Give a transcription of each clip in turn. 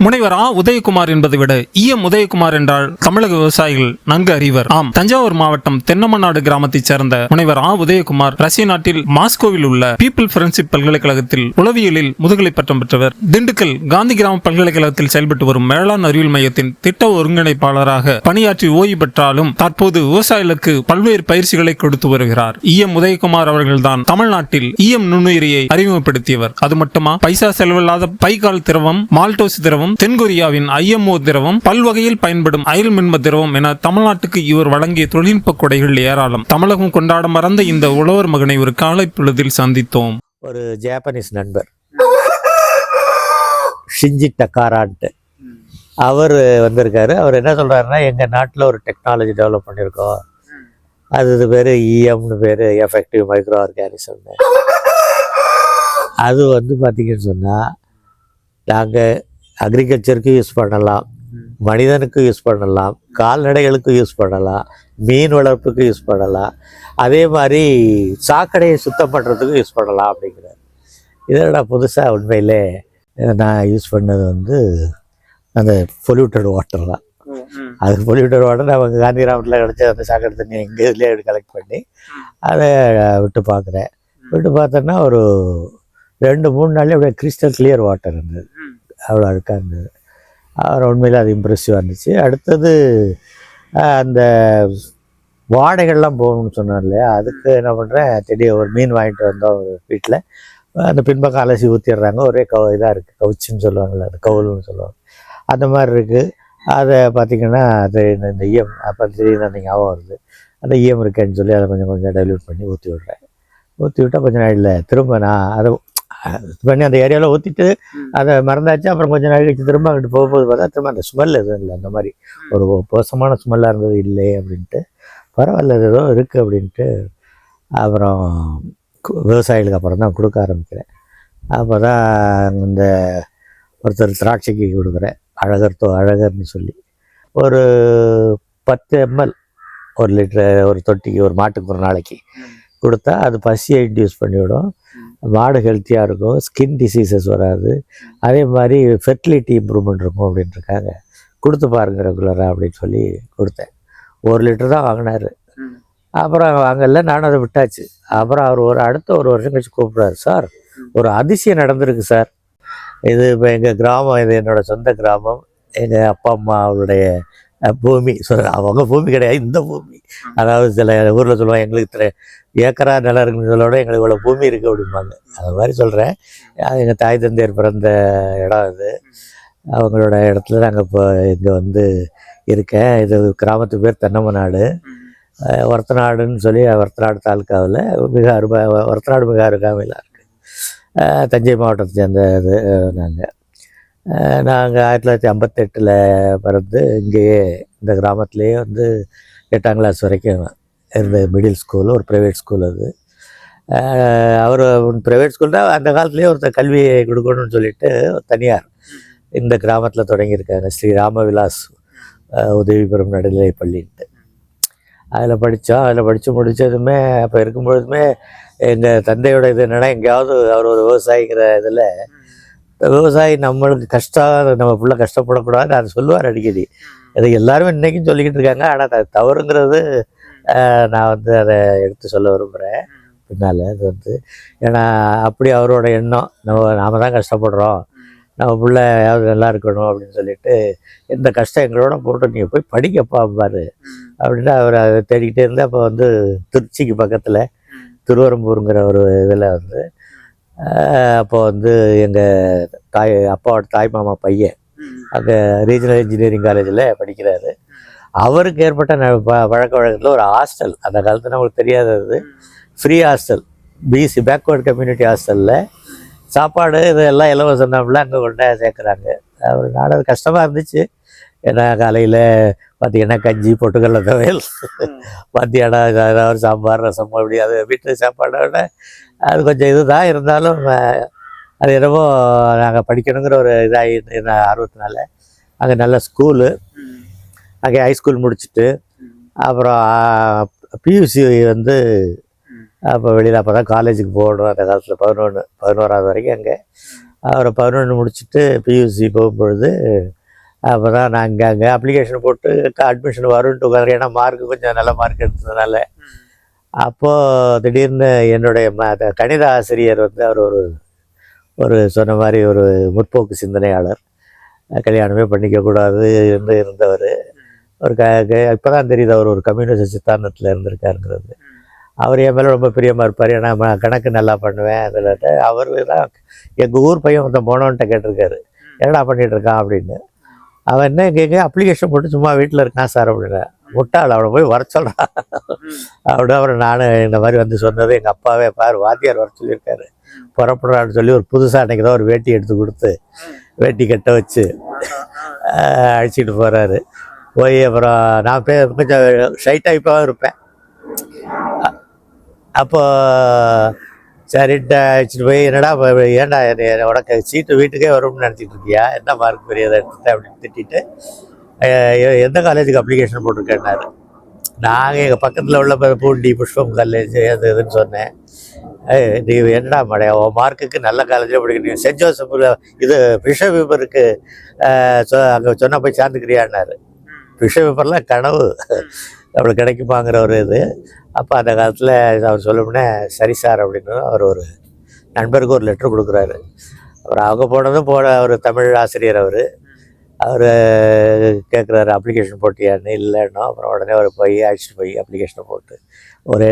முனைவர் உதயகுமார் என்பதை விட உதயகுமார் என்றால் தமிழக விவசாயிகள் நன்கு அறிவர். ஆம், தஞ்சாவூர் மாவட்டம் தென்னமநாடு கிராமத்தைச் சேர்ந்த முனைவர் உதயகுமார் ரஷ்ய நாட்டில் மாஸ்கோவில் உள்ள பீப்பிள் ஃப்ரெண்ட்ஷிப் பல்கலைக்கழகத்தில் உளவியலில் முதுகலை பட்டம் பெற்றவர். திண்டுக்கல் காந்தி கிராம பல்கலைக்கழகத்தில் செயல்பட்டு வரும் மேலாண் அறிவியல் மையத்தின் திட்ட ஒருங்கிணைப்பாளராக பணியாற்றி ஓய்வு பெற்றாலும் தற்போது விவசாயிகளுக்கு பல்வேறு பயிற்சிகளை கொடுத்து வருகிறார். உதயகுமார் அவர்கள்தான் தமிழ்நாட்டில் நுண்ணுயிரியை அறிமுகப்படுத்தியவர். அது மட்டுமா, பைசா செலவில்லாத பைகால் திரவம், மால்டோஸ் திரவம், தென்கொரியாவின் IMO திரவம், பல்வகையில் பயன்படும் அயல் மின்ம திரவம் என தமிழ்நாட்டுக்கு இவர் வழங்கிய தொழில்நுட்ப கொடைகள் ஏராளம். தமிழகம் கொண்டாட மறந்த இந்த உழவர் மகனை ஒரு காலை பொழுதில் சந்தித்தோம். ஒரு ஜாப்பனீஸ் நண்பர் ஷிஞ்சி டக்காரான்ட்டு அவர் வந்திருக்காரு. அவர் என்ன சொல்றாருன்னா, எங்க நாட்டில் ஒரு டெக்னாலஜி டெவலப் பண்ணியிருக்கோம், அது பேர் EMன்னு பேர், எஃபெக்டிவ் மைக்ரோ ஆர்கானிசம்னு. அது பார்த்தீங்கன்னு சொன்னால் நாங்கள் அக்ரிகல்ச்சருக்கு யூஸ் பண்ணலாம், மனிதனுக்கு யூஸ் பண்ணலாம், கால்நடைகளுக்கு யூஸ் பண்ணலாம், மீன் வளர்ப்புக்கு யூஸ் பண்ணலாம், அதே மாதிரி சாக்கடையை சுத்தம் பண்ணுறதுக்கு யூஸ் பண்ணலாம் அப்படிங்கிறார். இதோட புதுசாக உண்மையிலே நான் யூஸ் பண்ணது அந்த பொல்யூட்டட் வாட்டர் தான். அது பொல்யூட்டட் வாட்டர் நம்ம காந்தி கிராமத்தில் கிடச்ச அந்த சாக்கடை தண்ணி எங்கள் இதுலேயே கலெக்ட் பண்ணி அதை விட்டு பார்க்குறேன். விட்டு பார்த்தோன்னா ஒரு 2-3 நாள்லேயே அப்படியே கிறிஸ்டல் கிளியர் வாட்டர் இருந்தது, அவ்வளோ அழுக்காக இருந்தது. அவர் உண்மையில் அது இம்ப்ரெசிவாக இருந்துச்சு. அடுத்தது அந்த வாடைகள்லாம் போகணும்னு சொன்னார் இல்லையா, அதுக்கு என்ன பண்ணுறேன், திடீர் ஒரு மீன் வாங்கிட்டு வந்தோம் வீட்டில். அந்த பின்பக்கம் அலசி ஊற்றிடுறாங்க, ஒரே இதாக இருக்குது, கவுச்சின்னு சொல்லுவாங்கள்ல, அது கவுல்னு சொல்லுவாங்க, அந்த மாதிரி இருக்குது. அதை பார்த்திங்கன்னா அது இந்த அப்போ திடீர்னு அந்த ஞாபகம் வருது, அந்த இருக்கேன்னு சொல்லி அதை கொஞ்சம் கொஞ்சம் டைல்யூட் பண்ணி ஊற்றி விட்றேன். ஊற்றி விட்டால் கொஞ்சம் நாள் இல்லை, திரும்ப நான் அதை பண்ணி அந்த ஏரியாவில் ஊற்றிட்டு அதை மறந்தாச்சு. அப்புறம் கொஞ்சம் நாள் கழிச்சு திரும்ப அங்கிட்டு போகும்போது பார்த்தா திரும்ப அந்த ஸ்மெல் எதுவும் இல்லை, அந்த மாதிரி ஒரு மோசமான ஸ்மெல்லாக இருந்தது இல்லை அப்படின்ட்டு. பரவாயில்ல, ஏதோ இருக்குது அப்படின்ட்டு அப்புறம் விவசாயிகளுக்கு அப்புறம் தான் கொடுக்க ஆரம்பிக்கிறேன். அப்போ தான் இந்த ஒருத்தர் திராட்சைக்கு கொடுக்குறேன், அழகர்னு சொல்லி ஒரு 10 ml 1 லிட்டரு ஒரு தொட்டிக்கு, ஒரு மாட்டுக்கு ஒரு நாளைக்கு கொடுத்தா அது பசியை இன்டியூஸ் பண்ணிவிடும், மாடு ஹெல்த்தியாக இருக்கும், ஸ்கின் டிசீசஸ் வராது, அதே மாதிரி ஃபெர்டிலிட்டி இம்ப்ரூவ்மெண்ட் இருக்கும் அப்படின்ட்டுருக்காங்க. கொடுத்து பாருங்க ரெகுலராக அப்படின்னு சொல்லி கொடுத்தேன். 1 லிட்டர் தான் வாங்கினார். அப்புறம் வாங்கல, நானும் அதை விட்டாச்சு. அப்புறம் அவர் அடுத்த ஒரு வருஷம் கழிச்சு கூப்பிட்றாரு, சார் ஒரு அதிசயம் நடந்திருக்கு சார், இது இப்போ எங்கள் கிராமம், இது என்னோடய சொந்த கிராமம், எங்கள் அப்பா அம்மா அவருடைய பூமி, அவங்க பூமி கிடையாது, இந்த பூமி. அதாவது சில ஊரில் சொல்லுவாங்க, எங்களுக்கு இத்தனை ஏக்கரா நிலம் இருக்குன்னு சொல்லோட எங்களுக்கு இவ்வளோ பூமி இருக்குது அப்படிம்பாங்க. அது மாதிரி சொல்கிறேன். எங்கள் தாய் தந்தையர் பிறந்த இடம் இது. அவங்களோட இடத்துல நாங்கள் இப்போ இங்கே இருக்கேன். இது கிராமத்து பேர் தென்னமநாடு, ஒரத்தநாடுன்னு சொல்லி, ஒரத்தநாடு தாலுக்காவில் ஒரத்தநாடு மிக அருகாமையில் இருக்குது. தஞ்சை மாவட்டத்தை சேர்ந்த இது நாங்கள் 1958 பிறந்து இங்கேயே இந்த கிராமத்துலேயே 8ஆம் கிளாஸ் வரைக்கும் இருந்த மிடில் ஸ்கூல், ஒரு ப்ரைவேட் ஸ்கூல். அது அவர் ப்ரைவேட் ஸ்கூல் தான். அந்த காலத்துலேயே ஒருத்தர் கல்வியை கொடுக்கணும்னு சொல்லிட்டு தனியார் இந்த கிராமத்தில் தொடங்கியிருக்காங்க, ஸ்ரீ ராமவிலாஸ் உதவி பெறும் நடுநிலை பள்ளின்ட்டு. அதில் படித்தோம். அதில் படித்து முடித்ததுமே அப்போ இருக்கும்பொழுதுமே எங்கள் தந்தையோட இது என்னென்னா, எங்கேயாவது அவர் ஒரு விவசாயிங்கிற இதில், விவசாயி நம்மளுக்கு கஷ்டம், நம்ம பிள்ளை கஷ்டப்படக்கூடாதுன்னு அதை சொல்லுவார் அடிக்கடி. அது எல்லாருமே இன்றைக்கும் சொல்லிக்கிட்டு இருக்காங்க. ஆனால் அது தவறுங்கிறது நான் அதை எடுத்து சொல்ல விரும்புகிறேன் பின்னால். அது ஏன்னா அப்படி அவரோட எண்ணம், நாம தான் கஷ்டப்படுறோம், நம்ம பிள்ளை யாவது நல்லா இருக்கணும் அப்படின்னு சொல்லிட்டு, எந்த கஷ்டம் எங்களோட போட்டு நீங்கள் போய் படிக்கப்பா பாரு அப்படின்ட்டு அவர் அதை தேடிக்கிட்டே இருந்து. அப்போ திருச்சிக்கு பக்கத்தில் திருவரம்பூருங்கிற ஒரு இதில் அப்போ எங்கள் அப்பாவோட தாய் மாமா பையன் அங்கே ரீஜனல் இன்ஜினியரிங் காலேஜில் படிக்கிறாரு. அவருக்கு ஏற்பட்ட பழக்க வழக்கத்தில் ஒரு ஹாஸ்டல், அந்த காலத்தில் நம்மளுக்கு தெரியாதது, free hostel, BC backward community ஹாஸ்டலில் சாப்பாடு இதெல்லாம் இலவசம் நம்மள அங்கே கொண்டே சேர்க்குறாங்க. அவர் நாடு கஷ்டமாக இருந்துச்சு. ஏன்னா காலையில் பார்த்திங்கன்னா கஞ்சி, பொட்டுக்கடலை துவையல், மத்தியானம் ஏதாவது சாம்பார், ரசம், அப்படி அது வீட்டு சாப்பாடோட அது கொஞ்சம் இதுதான். இருந்தாலும் அது என்னமோ நாங்கள் படிக்கணுங்கிற ஒரு இதாகி ஆர்வத்தினால அங்கே நல்ல ஸ்கூலு, அங்கே ஹைஸ்கூல் முடிச்சுட்டு அப்புறம் PUC அப்போ வெளியில் அப்போ தான் காலேஜுக்கு போகணும். அந்த காலத்தில் 11வது வரைக்கும் அங்கே. அவரை 11 முடிச்சுட்டு பியூசி போகும்பொழுது அப்போ தான் நான் அங்கே அப்ளிகேஷன் போட்டு அட்மிஷன் வரும்ன்ட்டு உட்காந்து, ஏன்னா மார்க்கு கொஞ்சம் நல்ல மார்க் எடுத்ததுனால. அப்போது திடீர்னு என்னுடைய கணித ஆசிரியர் வந்து அவர் ஒரு சொன்ன மாதிரி ஒரு முற்போக்கு சிந்தனையாளர், கல்யாணமே பண்ணிக்கக்கூடாது என்று இருந்தவர். ஒரு இப்போ தான் தெரியுது அவர் ஒரு கம்யூனிஸ்ட் சித்தாந்தத்தில் இருந்திருக்காருங்கிறது. அவர் என் மேலே ரொம்ப பிரியமாக இருப்பார், ஏன்னா கணக்கு நல்லா பண்ணுவேன். அதில் அவர் தான் எங்கள் ஊர் பையன் வந்து போனவன்ட்ட கேட்டிருக்காரு, என்னடா பண்ணிகிட்டு இருக்கான் அப்படின்னு. அவன் என்ன கேட்க அப்ளிகேஷன் போட்டு சும்மா வீட்டில் இருக்கான் சார் அப்படின்னு. முட்டாள், அவனை போய் வர சொல்கிறான் அப்படி. அப்புறம் நான் இந்த மாதிரி வந்து சொன்னது எங்கள் அப்பாவே, பாரு வாத்தியார் வர சொல்லியிருக்காரு, புறப்படுறான்னு சொல்லி ஒரு புதுசாக அன்றைக்கி தான் ஒரு வேட்டி எடுத்து கொடுத்து வேட்டி கட்ட வச்சு அழைச்சிட்டு போகிறாரு. போய் அப்புறம் நான் கொஞ்சம் ஷை டைப்பாகவும் இருப்பேன். அப்போ சரின்ட்டு அழைச்சிட்டு போய், என்னடா ஏன்டா உனக்கு சீட்டு வீட்டுக்கே வரும்னு நினச்சிட்டு இருக்கியா, என்ன மார்க் பெரியதை எடுத்துட்டேன் அப்படின்னு திட்டிட்டு, எந்த காலேஜுக்கு அப்ளிகேஷன் போட்டிருக்கேன்னாரு. நாங்கள் எங்கள் பக்கத்தில் உள்ள பூண்டி புஷ்பம் காலேஜ் அது இதுன்னு சொன்னேன். நீ என்னடா மழையா, உன் மார்க்குக்கு நல்ல காலேஜில் படிக்கணும், சென்ட் ஜோசப் இது பிஷப் பேப்பருக்கு அங்கே சொன்ன போய் சேர்ந்துக்கிறியான்னாரு. பிஷப் பேப்பர்லாம் கனவு நம்மளுக்கு கிடைக்குமாங்கிற ஒரு இது. அப்போ அந்த காலத்தில் அவர் சொல்லணும்னே சரி சார் அப்படின்னு அவர் ஒரு நண்பருக்கு ஒரு லெட்ரு கொடுக்குறாரு. அப்புறம் அவங்க போனதும் அவர் தமிழ் ஆசிரியர், அவர் கேட்குறாரு அப்ளிகேஷன் போட்டியான்னு. இல்லைன்னா அப்புறம் உடனே அவர் போய் அழைச்சிட்டு போய் அப்ளிகேஷனை போட்டு ஒரே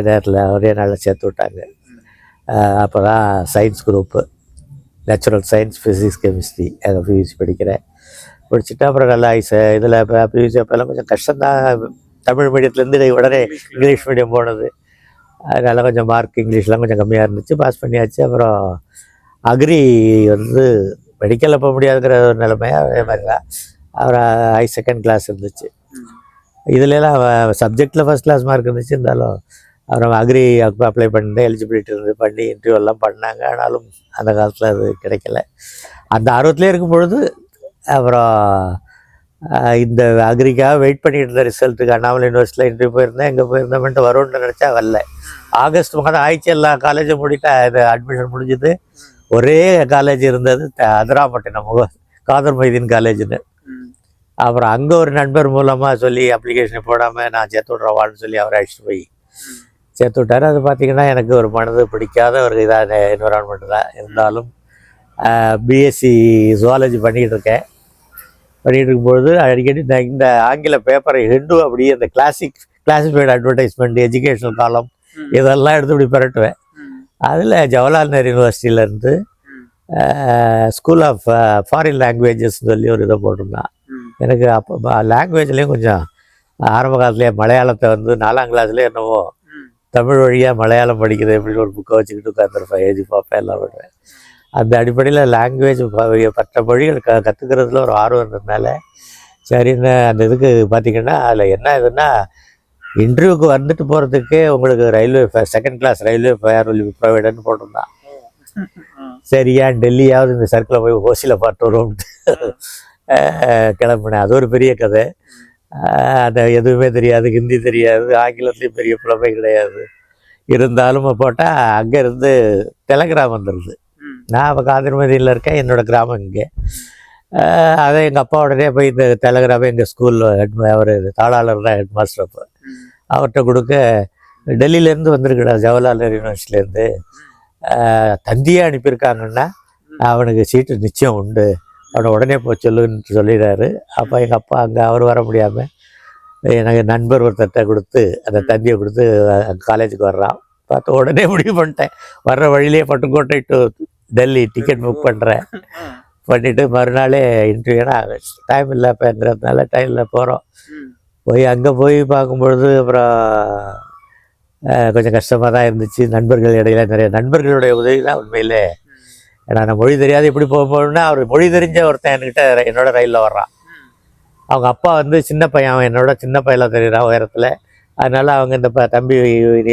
நாளில் சேர்த்து விட்டாங்க. அப்போ தான் science group, natural science, physics, chemistry, அங்கே பியூசி படிக்கிறேன். படிச்சுட்டு அப்புறம் நல்லா இதில் பியூசி அப்போல்லாம் கொஞ்சம் கஷ்டம்தான். தமிழ் மீடியத்துலேருந்து உடனே இங்கிலீஷ் மீடியம் போனது, அதனால் கொஞ்சம் மார்க் இங்கிலீஷ்லாம் கொஞ்சம் கம்மியாக இருந்துச்சு. பாஸ் பண்ணியாச்சு. அப்புறம் அக்ரி வந்து மெடிக்கலில் போக முடியாதுங்கிற ஒரு நிலைமையாக அதே மாதிரி தான். அப்புறம் செகண்ட் கிளாஸ் இருந்துச்சு. இதுலலாம் சப்ஜெக்டில் ஃபஸ்ட் கிளாஸ் மார்க் இருந்துச்சு. இருந்தாலும் அப்புறம் அக்ரி அப்ளை பண்ணிட்டு எலிஜிபிலிட்டி இருந்து பண்ணி இன்டர்வியூலாம் பண்ணாங்க. ஆனாலும் அந்த காலத்தில் அது கிடைக்கல. அந்த ஆர்வத்திலே இருக்கும் பொழுது அப்புறம் இந்த அக்ரிக்காக வெயிட் பண்ணிட்டு இருந்த ரிசல்ட்டுக்கு அண்ணாமலை யூனிவர்சிட்டியில் இன்டர்வியூ போயிருந்தேன். எங்கே போயிருந்தோம்ட்டு வரும்னு நினச்சா வரல. ஆகஸ்ட் மாதம் ஆயிடுச்சு, எல்லா காலேஜும் முடிட்டா இது அட்மிஷன் முடிஞ்சுது. ஒரே காலேஜ் இருந்தது அதிராம்பட்டினம், காதர் மொய்தீன் காலேஜுன்னு. அப்புறம் அங்கே ஒரு நண்பர் மூலமாக சொல்லி அப்ளிகேஷன் போடாமல் நான் சேர்த்து விட்றவான்னு சொல்லி அவரை அழைச்சிட்டு போய் சேர்த்து விட்டார். அது பார்த்திங்கன்னா எனக்கு ஒரு மனது பிடிக்காத ஒரு இதாக என்விரான்மெண்ட் தான். இருந்தாலும் பிஎஸ்சி ஜுவாலஜி பண்ணிக்கிட்டு இருக்கேன். பண்ணிகிட்டு இருக்கும்பொழுது அடிக்கடி இந்த ஆங்கில பேப்பரை ஹிண்டு அப்படியே இந்த கிளாசிஃபைடு அட்வர்டைஸ்மெண்ட், எஜுகேஷனல் காலம் இதெல்லாம் எடுத்து இப்படி பரட்டுவேன். அதில் ஜவஹர்லால் நேரு யூனிவர்சிட்டியிலேருந்து ஸ்கூல் ஆஃப் ஃபாரின் லாங்குவேஜஸ்ன்னு சொல்லி ஒரு இதை போட்டிருந்தான். எனக்கு அப்போ லாங்குவேஜ்லேயும் கொஞ்சம் ஆரம்ப காலத்துலேயே மலையாளத்தை வந்து 4ஆம் கிளாஸ்லேயே என்னவோ தமிழ் வழியாக மலையாளம் படிக்கிறது எப்படின்னு ஒரு புக்கை வச்சுக்கிட்டு உட்காந்துருப்பேன், எழுதி பார்ப்பேன், எல்லாம் பண்ணுவேன். அந்த அடிப்படையில் லாங்குவேஜ் மற்ற மொழிகள் கற்றுக்கிறதுல ஒரு ஆர்வம் இருந்ததுனால சரின்னு அந்த இதுக்கு பார்த்திங்கன்னா அதில் என்ன இதுன்னா, இன்டர்வியூக்கு வந்துட்டு போகிறதுக்கே உங்களுக்கு railway second class railway fare will be ப்ரொவைடட்னு போட்டிருந்தான். சரியா டெல்லியாவது இந்த சர்க்கிளில் போய் ஓசியில் பார்த்து வருவோம்ட்டு கிளம்புனேன். அது ஒரு பெரிய கதை. அந்த எதுவுமே தெரியாது, ஹிந்தி தெரியாது, ஆங்கிலத்துலேயும் பெரிய புலமை கிடையாது. இருந்தாலும் போட்டால் அங்கேருந்து டெலகிராம் வந்துடுது. நான் இப்போ காந்திமதியில் இருக்கேன், என்னோடய கிராமம் இங்கே. அதை எங்கள் அப்பா உடனே போய் இந்த டெலகிராமை எங்கள் ஸ்கூலில் அவர் தாளாளர் தான் ஹெட் மாஸ்டர். அப்போ அவர்கிட்ட கொடுக்க, டெல்லியிலேருந்து வந்திருக்கடா ஜவஹர்லால் நேரு யூனிவர்சிட்டிலேருந்து தந்தியாக அனுப்பியிருக்காங்கன்னா அவனுக்கு சீட்டு நிச்சயம் உண்டு, அவனை உடனே போய் சொல்லுன்னு சொல்லிடுறாரு. அப்போ எங்கள் அப்பா அங்கே அவர் வர முடியாமல் எனக்கு நண்பர் ஒருத்தட்ட கொடுத்து அந்த தந்தியை கொடுத்து காலேஜுக்கு வர்றான். பார்த்து உடனே முடிவு பண்ணிட்டேன், வர்ற வழியிலே Pattukkottai to Delhi ticket book பண்ணுறேன். பண்ணிவிட்டு மறுநாளே இன்டர்வியூனா டைம் இல்லை இப்போங்கிறதுனால டைமில் போகிறோம். போய் அங்கே போய் பார்க்கும்பொழுது அப்புறம் கொஞ்சம் கஷ்டமாக தான் இருந்துச்சு. நண்பர்கள் இடையில நிறைய நண்பர்களுடைய உதவி தான் உண்மையிலே. ஏன்னா நான் மொழி தெரியாது எப்படி போகும்போதுன்னா, அவர் மொழி தெரிஞ்ச ஒருத்தன் என்கிட்ட என்னோட ரயிலில் வர்றான். அவங்க அப்பா வந்து சின்ன பையன், அவன் என்னோட சின்ன பையனில் தெரியுறான் உயரத்தில். அதனால் அவங்க இந்த தம்பி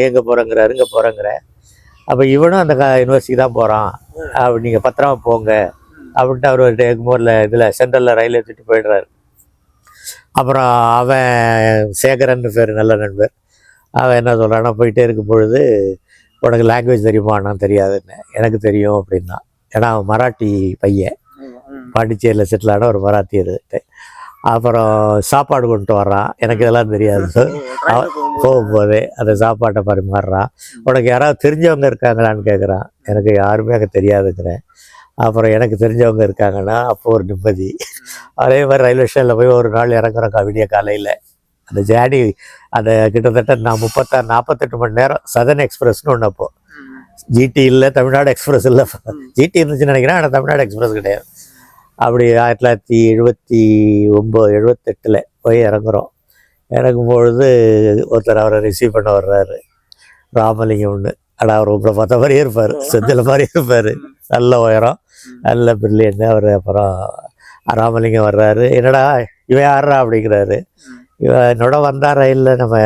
எங்கே போகிறேங்கிறாரு, இங்கே போகிறேங்கிற. அப்போ இவனும் அந்த யூனிவர்சிட்டி தான் போகிறான், அப்படி நீங்கள் பத்திரமா போங்க அப்படின்ட்டு அவர் ஒரு எக்மோரில் இதில் சென்ட்ரலில் ரயில் ஏற்றிட்டு போயிடுறாரு. அப்புறம் அவன் சேகரன் பேர், நல்ல நண்பர். அவன் என்ன சொல்கிறான்னா, போயிட்டே இருக்கும் பொழுது உனக்கு லாங்குவேஜ் தெரியுமா? நான் தெரியாதுன்னு. எனக்கு தெரியும் அப்படின்னா. ஏன்னா அவன் மராட்டி பையன், பாண்டிச்சேரியில் செட்டில் ஆன ஒரு மராத்தியர். அப்புறம் சாப்பாடு கொண்டு வர்றான், எனக்கு இதெல்லாம் தெரியாது. போகும்போதே அந்த சாப்பாட்டை பரிமாறுறான். உனக்கு யாராவது தெரிஞ்சவங்க இருக்காங்களான்னு கேட்குறான். எனக்கு யாருமே அங்கே தெரியாதுங்கிறேன். அப்புறம் எனக்கு தெரிஞ்சவங்க இருக்காங்கன்னா அப்போ ஒரு நிம்மதி. அதே மாதிரி ரயில்வே ஸ்டேஷனில் போய் ஒரு நாள் இறங்குறோம் விடிய காலையில். அந்த ஜேர்னி அந்த கிட்டத்தட்ட நான் 48 மணி நேரம். சதர்ன் எக்ஸ்பிரஸ்னு ஒன்று, அப்போது ஜிடி இல்லை, தமிழ்நாடு எக்ஸ்பிரஸ் இல்லை. ஜிடி இருந்துச்சுன்னு நினைக்கிறேன், ஆனால் தமிழ்நாடு எக்ஸ்பிரஸ் கிடையாது. அப்படி 1979-78 போய் இறங்குறோம். இறங்கும்பொழுது ஒருத்தர் அவரை ரிசீவ் பண்ண வர்றாரு, ராமலிங்கம்னு. ஆனால் அவர் உங்களை பார்த்த மாதிரியே இருப்பார், செந்தில் மாதிரி இருப்பார், நல்ல உயரம், நல்ல பிரில்லியன்ட். அவர் அப்புறம் ராமலிங்கம் வர்றாரு. என்னடா இவன் யாரா அப்படிங்கிறாரு. இவன் என்னோட வந்தா ரயிலில், நம்ம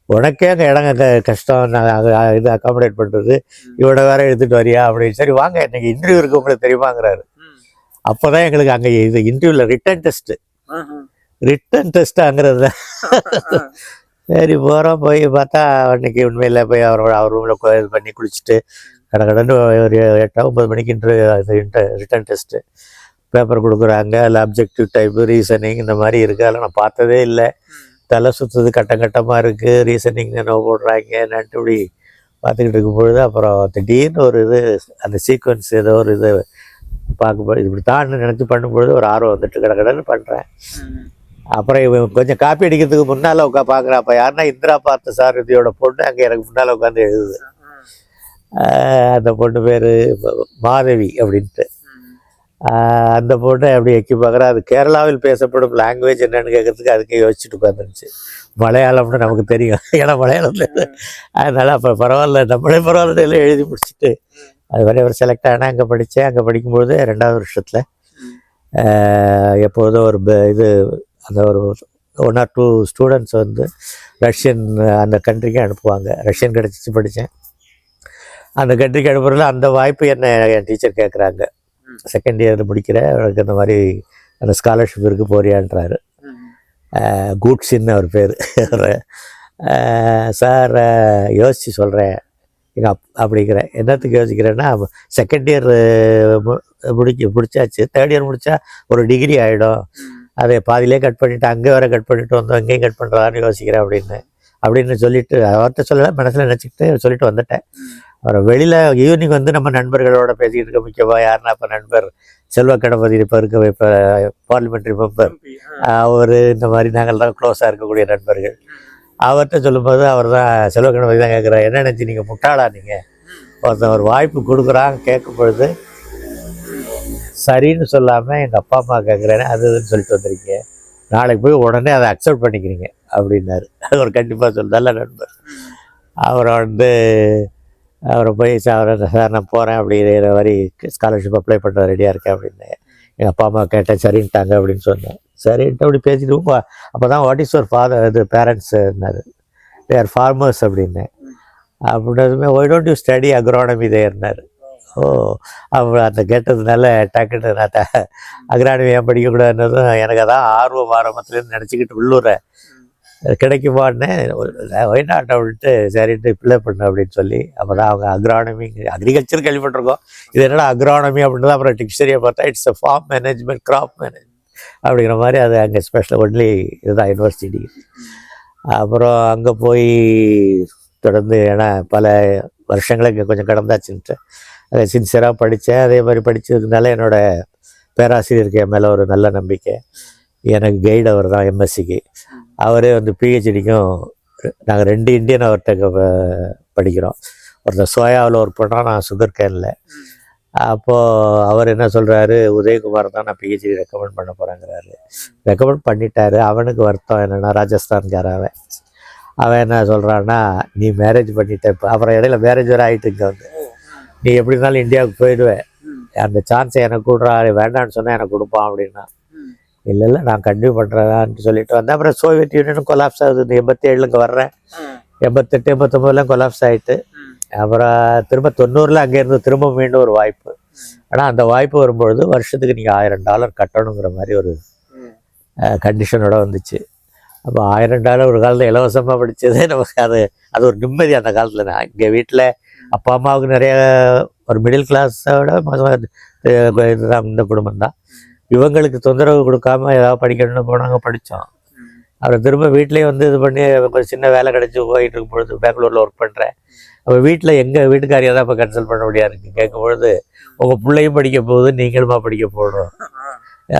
உனக்கே அங்கே இடங்க கஷ்டம், நாங்கள் இது அக்காமடேட் பண்ணுறது, இவனை வேற எடுத்துகிட்டு வரியா அப்படின்னு. சரி வாங்க, இன்னைக்கு இன்டர்வியூ இருக்கு உங்களுக்கு தெரியுமாங்கிறாரு. அப்போ தான் எங்களுக்கு அங்கே இது இன்டர்வியூவில் ரிட்டன் டெஸ்ட்டாங்கிறது. சரி போகிறோம். போய் பார்த்தா அன்றைக்கி உண்மையில் போய் அவர் ரூமில் இது பண்ணி குளிச்சுட்டு கடன்னு ஒரு 8-9 மணிக்கு ரிட்டன் டெஸ்ட்டு பேப்பர் கொடுக்குறாங்க. அதில் அப்ஜெக்டிவ் டைப்பு, ரீசனிங் இந்த மாதிரி இருக்குது. அதெல்லாம் நான் பார்த்ததே இல்லை. தலை சுற்றுது, கட்டமாக இருக்குது. ரீசனிங் என்ன போடுறாங்க என்னன்ட்டு இப்படி பார்த்துக்கிட்டு இருக்கும்பொழுது அப்புறம் திடீர்னு ஒரு இது, அந்த சீக்வன்ஸ் ஏதோ ஒரு இது பார்க்கும்போது இப்படி தான் நினச்சி பண்ணும்பொழுது ஒரு ஆர்வம் வந்துட்டு கடன்னு பண்ணுறேன். அப்புறம் இவன் கொஞ்சம் காப்பி அடிக்கிறதுக்கு முன்னால் பார்க்குறேன். அப்போ யாருன்னா இந்திரா பார்த்த சாரதியோட பொண்ணு அங்கே எனக்கு முன்னால் உட்காந்து எழுதுது. அந்த பொண்ணு பேர் மாதவி அப்படின்ட்டு. அந்த பொண்ணை அப்படி எக்கி பார்க்குறேன். அது கேரளாவில் பேசப்படும் லாங்குவேஜ் என்னன்னு கேட்கறதுக்கு அதுக்கே யோசிச்சுட்டு உட்காந்துருச்சு. மலையாளம்னு நமக்கு தெரியும், ஏன்னா மலையாளத்தில். அதனால் அப்போ பரவாயில்ல, நம்மளே பரவாயில்ல எல்லாம் எழுதி முடிச்சுட்டு அது மாதிரி அவர் செலக்ட் ஆனால் அங்கே படித்தேன். அங்கே படிக்கும்பொழுது 2வது வருஷத்தில் எப்போதும் ஒரு இது அந்த ஒரு 1 or 2 ஸ்டூடெண்ட்ஸ் வந்து ரஷ்யன் அந்த கண்ட்ரிக்கு அனுப்புவாங்க. ரஷ்யன் கிடச்சிச்சு, படித்தேன். அந்த கண்ட்ரிக்கு அனுப்புறதுல அந்த வாய்ப்பு என்ன என் டீச்சர் கேட்குறாங்க. 2nd இயர் முடிக்கிறேன், அவருக்கு இந்த மாதிரி அந்த ஸ்காலர்ஷிப் இருக்குது போறியான்றாரு. கூட்ஸின்னு அவர் பேர். சார் யோசித்து சொல்கிறேன் எங்கள் அப்படிங்கிறேன். என்னத்துக்கு யோசிக்கிறேன்னா 2nd இயர் முடிச்சாச்சு, 3rd இயர் முடித்தா ஒரு டிகிரி ஆகிடும். அதை பாதியிலே கட் பண்ணிவிட்டு அங்கே வேறு கட் பண்ணிவிட்டு வந்தோம், எங்கேயும் கட் பண்ணுறான்னு யோசிக்கிறேன் அப்படின்னு சொல்லிட்டு அவர்கிட்ட சொல்லலை, மனசில் நினச்சிக்கிட்டு சொல்லிட்டு வந்துட்டேன். அப்புறம் வெளியில் ஈவினிங் வந்து நம்ம நண்பர்களோட பேசிக்கிட்டு இருக்க முக்கியமாக யாருன்னா இப்போ நண்பர் செல்வ கணபதி இப்போ இருக்க இப்போ பார்லிமெண்ட்ரி மெம்பர், அவர் இந்த மாதிரி நாங்கள் தான் க்ளோஸாக இருக்கக்கூடிய நண்பர்கள். அவர்கிட்ட சொல்லும்போது அவர் தான் செல்வ கணபதி தான் கேட்குறாரு, என்ன நினச்சி நீங்கள் முட்டாளா, நீங்கள் ஒருத்தன் ஒரு வாய்ப்பு கொடுக்குறாங்க கேட்கும் பொழுது சரின்னு சொல்லாமல் எங்கள் அப்பா அம்மா கேட்குறேன்னு அது இதுன்னு சொல்லிட்டு வந்திருக்கீங்க, நாளைக்கு போய் உடனே அதை அக்செப்ட் பண்ணிக்கிறீங்க அப்படின்னாரு. அது ஒரு கண்டிப்பாக நல்ல நண்பர். அவரை போய் சார் நான் போகிறேன் அப்படிங்கிற மாதிரி ஸ்காலர்ஷிப் அப்ளை பண்ணுற ரெடியாக இருக்கேன் அப்படின்னு எங்கள் அப்பா அம்மா கேட்டேன், சரின்ட்டாங்க அப்படின்னு சொன்னேன். சரின்ட்டு அப்படி பேசிட்டு அப்போ தான் வாட் இஸ் யுவர் ஃபாதர் இது பேரண்ட்ஸ்னாரு. தே ஆர் ஃபார்மர்ஸ் அப்படின்னேன். அப்படின்னதுமே why don't you study agronomy தேர்னாரு. அப்போ அந்த கேட்டதுனால டக்குன்னு நான் அக்ரானமி ஏன் படிக்கக்கூடாதுன்னதும் எனக்கு அதான் ஆர்வம் ஆரம்பத்துலேருந்து நினச்சிக்கிட்டு உள்ளூரை கிடைக்குமான்னு ஒய்நாட் அப்படின்ட்டு சரின்ட்டு பிள்ளை பண்ணு அப்படின்னு சொல்லி அப்போ தான் அவங்க அக்ரானமி, அக்ரிகல்ச்சர் கேள்விப்பட்டிருக்கோம், இது என்னடா அக்ரானமி அப்படின்றது. அப்புறம் டிக்ஷனரியை பார்த்தா it's a farm management, crop management அப்படிங்கிற மாதிரி அது அங்கே ஸ்பெஷல் ஒன்லி இதுதான் யூனிவர்சிட்டி டிகிரி. அப்புறம் அங்கே போய் தொடர்ந்து ஏன்னா பல வருஷங்களை இங்கே கொஞ்சம் கடந்தாச்சுன்ட்டு அதை சின்சியராக படித்தேன். அதே மாதிரி படித்ததுனால என்னோடய பேராசிரியருக்கு என் மேலே ஒரு நல்ல நம்பிக்கை. எனக்கு கைடு அவர் தான் எம்எஸ்சிக்கு. அவரே வந்து பிஹெச்டிக்கும் நாங்கள் 2 இந்தியன் அவர்கிட்ட படிக்கிறோம். ஒருத்தர் சோயாவில் ஒர்க் பண்ணுறோம், நான் சுகர் கேனில். அப்போது அவர் என்ன சொல்கிறாரு, உதயகுமார் தான் நான் பிஹெச்டி ரெக்கமெண்ட் பண்ண போகிறேங்கிறாரு. ரெக்கமெண்ட் பண்ணிட்டாரு. அவனுக்கு வருத்தம் என்னென்னா ராஜஸ்தான்கார அவன் என்ன சொல்கிறான்னா, நீ மேரேஜ் பண்ணிட்ட இப்போ, அப்புறம் இடையில மேரேஜ் வேறு ஆகிட்டு இங்கே வந்து, நீ எப்படி இருந்தாலும் இந்தியாவுக்கு போயிடுவேன், அந்த சான்ஸை எனக்கு கொடுறா, வேண்டான்னு சொன்னால் எனக்கு கொடுப்பான் அப்படின்னா. இல்லை நான் கண்டினியூ பண்ணுறதான்ட்டு சொல்லிட்டு வந்தேன். அப்புறம் சோவியத் யூனியனும் கொலாப்ஸ் ஆகுது. இந்த 87 இங்கே வர்றேன், 88 89 கொலாப்ஸ் ஆகிட்டு அப்புறம் திரும்ப 90 அங்கேருந்து திரும்ப மீண்டும் ஒரு வாய்ப்பு. ஆனால் அந்த வாய்ப்பு வரும்பொழுது வருஷத்துக்கு நீங்கள் $1000 கட்டணுங்கிற மாதிரி ஒரு கண்டிஷனோட வந்துச்சு. அப்போ $1000 ஒரு காலத்தில் இலவசமாக படித்ததே நமக்கு அது ஒரு நிம்மதி. அந்த காலத்தில் நான் இங்கே வீட்டில் அப்பா அம்மாவுக்கு நிறைய ஒரு மிடில் கிளாஸோட இதுதான் இந்த குடும்பம் தான். இவங்களுக்கு தொந்தரவு கொடுக்காம ஏதாவது படிக்கணும்னு போனாங்க, படித்தோம். அப்புறம் திரும்ப வீட்லேயே வந்து இது பண்ணி ஒரு சின்ன வேலை கிடச்சி போயிட்டு இருக்கும் பொழுது பெங்களூரில் ஒர்க் பண்ணுறேன். அப்போ வீட்டில் எங்கள் வீட்டுக்காரியை தான் இப்போ கன்சல்ட் பண்ண முடியாது இருக்குது. கேட்கும் பொழுது உங்கள் பிள்ளையும் படிக்க போகுது, நீங்களுமா படிக்க போகணும்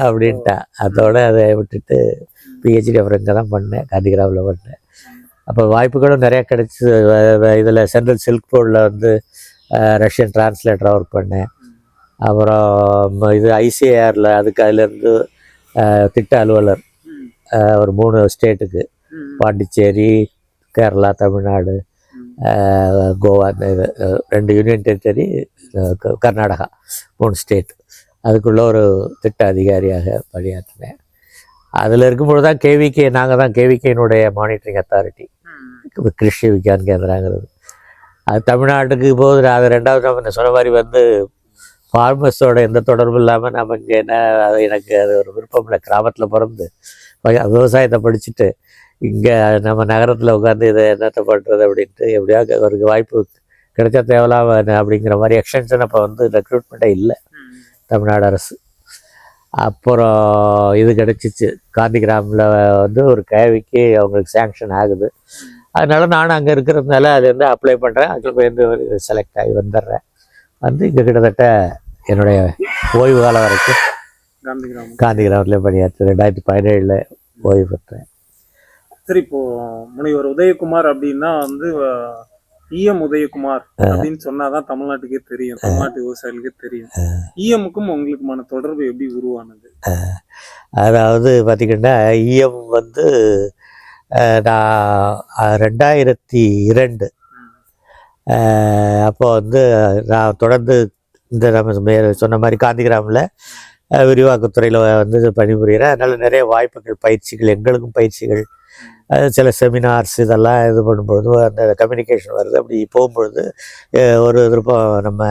அப்படின்ட்டா. அதோட அதை விட்டுட்டு பிஹெச்டி அப்புறம் இங்கே தான் பண்ணேன், காந்திகிராமில் பண்ணேன். அப்போ வாய்ப்புகளும் நிறையா கிடச்சி. இதில் சென்ட்ரல் சில்க் போர்டில் வந்து ரஷ்யன் டிரான்ஸ்லேட்டராக ஒர்க் பண்ணேன். அப்புறம் இது ஐசிஏஆரில் அதுலேருந்து திட்ட அலுவலர் ஒரு 3 ஸ்டேட்டுக்கு, பாண்டிச்சேரி, கேரளா, தமிழ்நாடு, கோவா, இது 2 யூனியன் டெரிட்டரி, கர்நாடகா, 3 ஸ்டேட். அதுக்குள்ளே ஒரு திட்ட அதிகாரியாக பணியாற்றினேன். அதில் இருக்கும்பொழுது தான் கேவிகே, நாங்கள் தான் கேவிகேனுடைய மானிட்டரிங் அத்தாரிட்டி, கிருஷி விக்யான் கேந்திராங்கிறது. அது தமிழ்நாட்டுக்கு போகுது. அது 2வது நம்ம சொன்ன மாதிரி வந்து ஃபார்மர்ஸோட எந்த தொடர்பும் இல்லாமல் நம்ம இங்கே என்ன, அது எனக்கு அது ஒரு விருப்பம் இல்லை. கிராமத்தில் பிறந்து விவசாயத்தை படிச்சுட்டு இங்கே நம்ம நகரத்தில் உட்காந்து இதை என்னத்தை பண்ணுறது அப்படின்ட்டு எப்படியாவது ஒரு வாய்ப்பு கிடைச்சா தேவலாம அப்படிங்கிற மாதிரி எக்ஸ்டென்ஷன் அப்போ வந்து ரெக்ரூட்மெண்ட்டே இல்லை தமிழ்நாடு அரசு. அப்புறம் இது கிடச்சிச்சு, காந்திகிராமில் வந்து ஒரு கேவிக்கு அவங்களுக்கு சேங்ஷன் ஆகுது. அதனால நானும் அங்கே இருக்கிறதுனால அது வந்து அப்ளை பண்ணுறேன். அதில் போய் வந்து செலக்ட் ஆகி வந்துடுறேன். வந்து இங்கே கிட்டத்தட்ட என்னுடைய ஓய்வு காலம் வரைக்கும் காந்திகிராமத்தில் பணியாற்று 2017 ஓய்வு பெற்றேன். சரி, இப்போ முனைவர் உதயகுமார் அப்படின்னா வந்து ஈஎம் உதயகுமார் அப்படின்னு சொன்னாதான் தமிழ்நாட்டுக்கே தெரியும், தமிழ்நாட்டு விவசாயிகளுக்கே தெரியும். ஈஎம்முக்கும் உங்களுக்குமான தொடர்பு எப்படி உருவானது? அதாவது பார்த்தீங்கன்னா, ஈஎம் வந்து நான் 2002 அப்போ வந்து நான் தொடர்ந்து இந்த நம்ம சொன்ன மாதிரி காந்திகிராமில் விரிவாக்கத்துறையில் வந்து பணிபுரிகிறேன். அதனால் நிறைய வாய்ப்புகள், பயிற்சிகள், எங்களுக்கும் பயிற்சிகள், சில செமினார்ஸ் இதெல்லாம் இது பண்ணும்பொழுது அந்த கம்யூனிகேஷன் வருது. அப்படி போகும்பொழுது ஒரு விருப்பம் நம்ம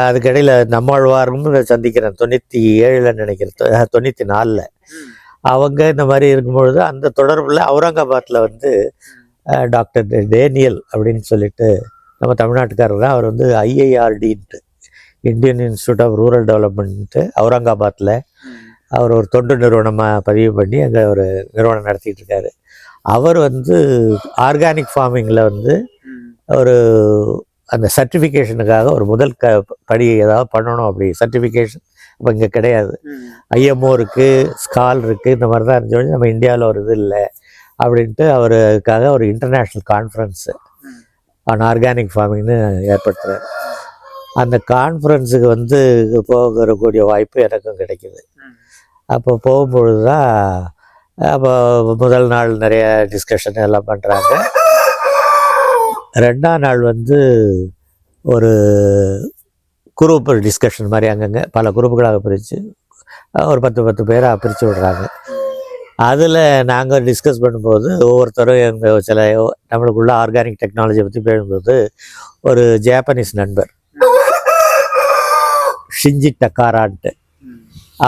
அதுக்கிடையில் நம்மாழ்வாரும் சந்திக்கிறேன் 97 நினைக்கிறேன், 94 அவங்க இந்த மாதிரி இருக்கும்பொழுது அந்த தொடர்பில் அவுரங்காபாத்தில் வந்து டாக்டர் டேனியல் அப்படின்னு சொல்லிட்டு நம்ம தமிழ்நாட்டுக்காரர் தான். அவர் வந்து IIRDன்ட்டு, Indian Institute of Rural Development, அவுரங்காபாத்தில் அவர் ஒரு தொண்டு நிறுவனமாக பதிவு பண்ணி அங்கே ஒரு நிறுவனம் நடத்திட்டு இருக்காரு. அவர் வந்து ஆர்கானிக் ஃபார்மிங்கில் வந்து ஒரு அந்த சர்டிஃபிகேஷனுக்காக ஒரு முதல் படி ஏதாவது பண்ணணும். அப்படி சர்டிஃபிகேஷன் இப்போ இங்கே கிடையாது. IMO இருக்குது, ஸ்கால் இருக்குது, இந்த மாதிரி தான் இருந்துச்சு. நம்ம இந்தியாவில் ஒரு இது இல்லை அப்படின்ட்டு அவருக்காக ஒரு இன்டர்நேஷ்னல் கான்ஃபரன்ஸு ஆன் ஆர்கானிக் ஃபார்மிங்னு ஏற்படுத்துகிறார். அந்த கான்ஃபரன்ஸுக்கு வந்து போகக்கூடிய வாய்ப்பு எனக்கும் கிடைக்கிது. அப்போ போகும்பொழுது தான் அப்போ முதல் நாள் நிறைய டிஸ்கஷன் எல்லாம் பண்ணுறாங்க. 2ஆம் நாள் வந்து ஒரு குரூப் டிஸ்கஷன் மாதிரி அங்கங்கே பல குரூப்புகளாக பிரித்து ஒரு 10 பேராக பிரித்து விடுறாங்க. அதில் நாங்கள் டிஸ்கஸ் பண்ணும்போது ஒவ்வொருத்தரும் எங்கள் சில நம்மளுக்குள்ள ஆர்கானிக் டெக்னாலஜியை பற்றி பேசும்போது ஒரு ஜாப்பனீஸ் நண்பர் ஷிஞ்சி டக்காரான்ட்டு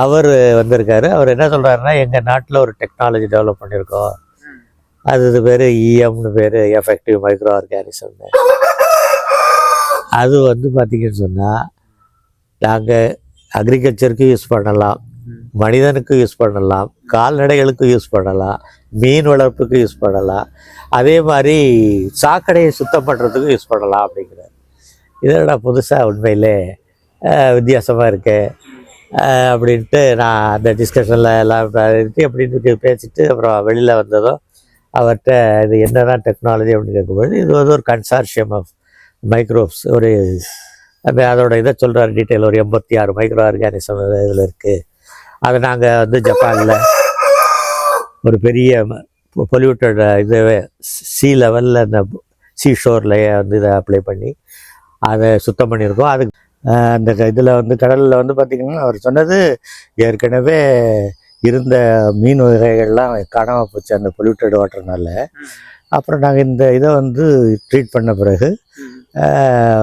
அவர் வந்திருக்காரு. அவர் என்ன சொல்கிறாருன்னா, எங்கள் நாட்டில் ஒரு டெக்னாலஜி டெவலப் பண்ணியிருக்கோம், அது பேர் EMனு பேர், எஃபெக்டிவ் மைக்ரோ ஆர்கானிசம்னு. அது வந்து பார்த்திங்கன்னு சொன்னால் நாங்கள் அக்ரிகல்ச்சருக்கு யூஸ் பண்ணலாம், மனிதனுக்கு யூஸ் பண்ணலாம், கால்நடைகளுக்கு யூஸ் பண்ணலாம், மீன் வளர்ப்புக்கு யூஸ் பண்ணலாம், அதே மாதிரி சாக்கடையை சுத்தம் பண்ணுறதுக்கு யூஸ் பண்ணலாம் அப்படிங்கிறார். இதோட புதுசாக உண்மையிலே வித்தியாசமாக இருக்கு அப்படின்ட்டு நான் அந்த டிஸ்கஷனில் எல்லாம் அப்படின்னு பேசிட்டு அப்புறம் வெளியில் வந்ததும் அவர்கிட்ட இது என்னதான் டெக்னாலஜி அப்படின்னு கேட்கும்போது இது வந்து ஒரு கன்சார்ஷியம் ஆஃப் மைக்ரோப்ஸ், ஒரு அந்த அதோட இதை சொல்கிறார் டீட்டெயில். ஒரு 86 மைக்ரோ ஆர்கானிசம் இதில் இருக்குது. அதை நாங்கள் வந்து ஜப்பானில் ஒரு பெரிய பொல்யூட்டட் இதுவே சீ லெவலில் அந்த சீ ஷோரில் வந்து இதை அப்ளை பண்ணி அதை சுத்தம் பண்ணியிருக்கோம். அது அந்த இதில் வந்து கடலில் வந்து பார்த்திங்கன்னா அவர் சொன்னது ஏற்கனவே இருந்த மீன் வகைகள்லாம் காணாமல் போச்சு அந்த பொல்யூட்டட் வாட்டர்னால. அப்புறம் நாங்கள் இந்த இதை வந்து ட்ரீட் பண்ண பிறகு